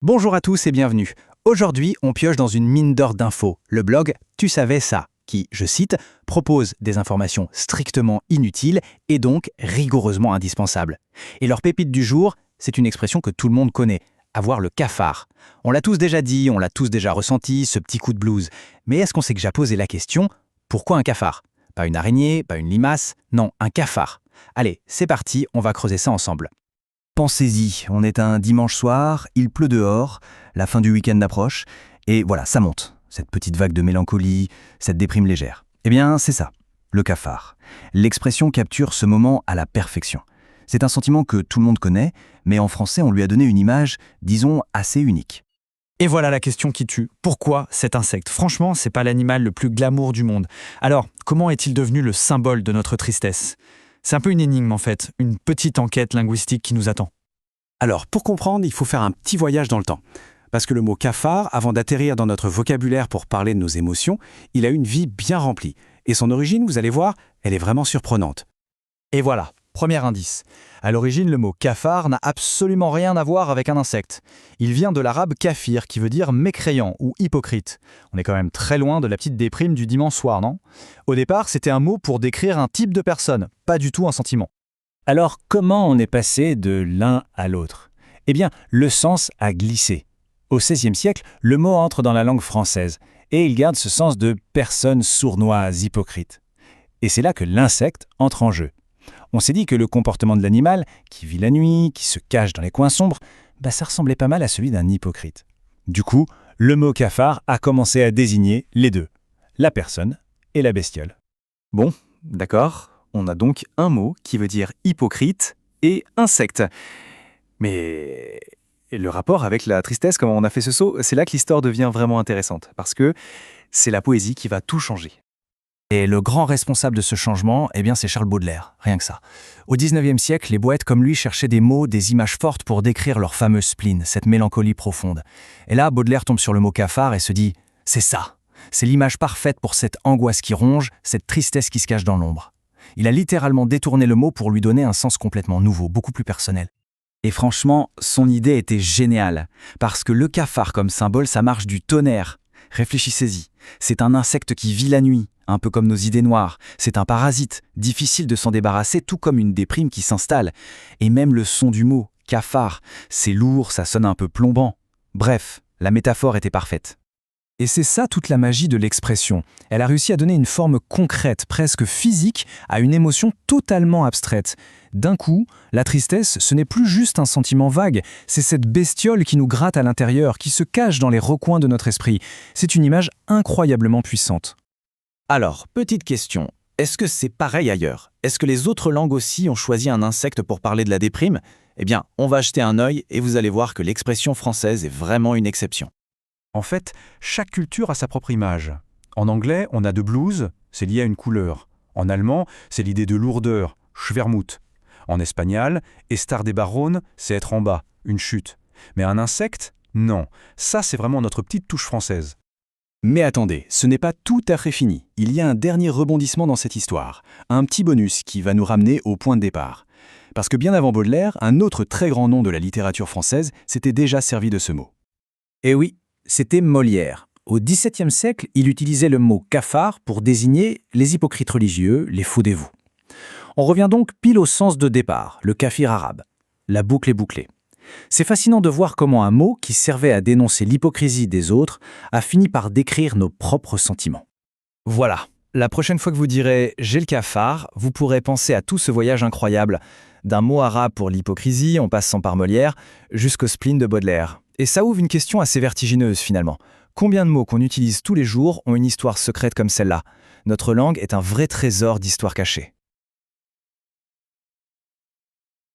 Bonjour à tous et bienvenue. Aujourd'hui, on pioche dans une mine d'or d'infos, le blog Tu savais ça, qui, je cite, propose des informations strictement inutiles et donc rigoureusement indispensables. Et leur pépite du jour, c'est une expression que tout le monde connaît, avoir le cafard. On l'a tous déjà dit, on l'a tous déjà ressenti, ce petit coup de blues. Mais est-ce qu'on s'est déjà posé la question, pourquoi un cafard? Pas une araignée, pas une limace, non, un cafard. Allez, c'est parti, on va creuser ça ensemble. Pensez-y, on est un dimanche soir, il pleut dehors, la fin du week-end approche, et voilà, ça monte. Cette petite vague de mélancolie, cette déprime légère. Eh bien, c'est ça, le cafard. L'expression capture ce moment à la perfection. C'est un sentiment que tout le monde connaît, mais en français, on lui a donné une image, disons, assez unique. Et voilà la question qui tue. Pourquoi cet insecte? Franchement, c'est pas l'animal le plus glamour du monde. Alors, comment est-il devenu le symbole de notre tristesse? C'est un peu une énigme en fait, une petite enquête linguistique qui nous attend. Alors, pour comprendre, il faut faire un petit voyage dans le temps. Parce que le mot cafard, avant d'atterrir dans notre vocabulaire pour parler de nos émotions, il a une vie bien remplie. Et son origine, vous allez voir, elle est vraiment surprenante. Et voilà, premier indice. À l'origine, le mot cafard n'a absolument rien à voir avec un insecte. Il vient de l'arabe kafir, qui veut dire mécréant ou hypocrite. On est quand même très loin de la petite déprime du dimanche soir, non? Au départ, c'était un mot pour décrire un type de personne, pas du tout un sentiment. Alors, comment on est passé de l'un à l'autre? Eh bien, le sens a glissé. Au XVIe siècle, le mot entre dans la langue française, et il garde ce sens de personne sournoise, hypocrite. Et c'est là que l'insecte entre en jeu. On s'est dit que le comportement de l'animal, qui vit la nuit, qui se cache dans les coins sombres, ça ressemblait pas mal à celui d'un hypocrite. Du coup, le mot cafard a commencé à désigner les deux, la personne et la bestiole. Bon, d'accord, on a donc un mot qui veut dire hypocrite et insecte. Mais le rapport avec la tristesse, comment on a fait ce saut, c'est là que l'histoire devient vraiment intéressante, parce que c'est la poésie qui va tout changer. Et le grand responsable de ce changement, c'est Charles Baudelaire, rien que ça. Au XIXe siècle, les poètes comme lui cherchaient des mots, des images fortes pour décrire leur fameux spleen, cette mélancolie profonde. Et là, Baudelaire tombe sur le mot cafard et se dit « c'est ça, c'est l'image parfaite pour cette angoisse qui ronge, cette tristesse qui se cache dans l'ombre ». Il a littéralement détourné le mot pour lui donner un sens complètement nouveau, beaucoup plus personnel. Et franchement, son idée était géniale, parce que le cafard comme symbole, ça marche du tonnerre. Réfléchissez-y, c'est un insecte qui vit la nuit, un peu comme nos idées noires. C'est un parasite, difficile de s'en débarrasser, tout comme une déprime qui s'installe. Et même le son du mot, cafard, c'est lourd, ça sonne un peu plombant. Bref, la métaphore était parfaite. Et c'est ça toute la magie de l'expression. Elle a réussi à donner une forme concrète, presque physique, à une émotion totalement abstraite. D'un coup, la tristesse, ce n'est plus juste un sentiment vague, c'est cette bestiole qui nous gratte à l'intérieur, qui se cache dans les recoins de notre esprit. C'est une image incroyablement puissante. Alors, petite question, est-ce que c'est pareil ailleurs? Est-ce que les autres langues aussi ont choisi un insecte pour parler de la déprime? Eh bien, on va jeter un œil et vous allez voir que l'expression française est vraiment une exception. En fait, chaque culture a sa propre image. En anglais, on a de blues, c'est lié à une couleur. En allemand, c'est l'idée de lourdeur, Schwermut. En espagnol, estar de barrón, c'est être en bas, une chute. Mais un insecte, non. Ça, c'est vraiment notre petite touche française. Mais attendez, ce n'est pas tout à fait fini. Il y a un dernier rebondissement dans cette histoire. Un petit bonus qui va nous ramener au point de départ. Parce que bien avant Baudelaire, un autre très grand nom de la littérature française s'était déjà servi de ce mot. Et oui, c'était Molière. Au XVIIe siècle, il utilisait le mot cafard pour désigner les hypocrites religieux, les faux dévots. On revient donc pile au sens de départ, le kafir arabe. La boucle est bouclée. C'est fascinant de voir comment un mot qui servait à dénoncer l'hypocrisie des autres a fini par décrire nos propres sentiments. Voilà, la prochaine fois que vous direz « j'ai le cafard », vous pourrez penser à tout ce voyage incroyable, d'un mot arabe pour l'hypocrisie, en passant par Molière, jusqu'au spleen de Baudelaire. Et ça ouvre une question assez vertigineuse finalement. Combien de mots qu'on utilise tous les jours ont une histoire secrète comme celle-là? Notre langue est un vrai trésor d'histoire cachée.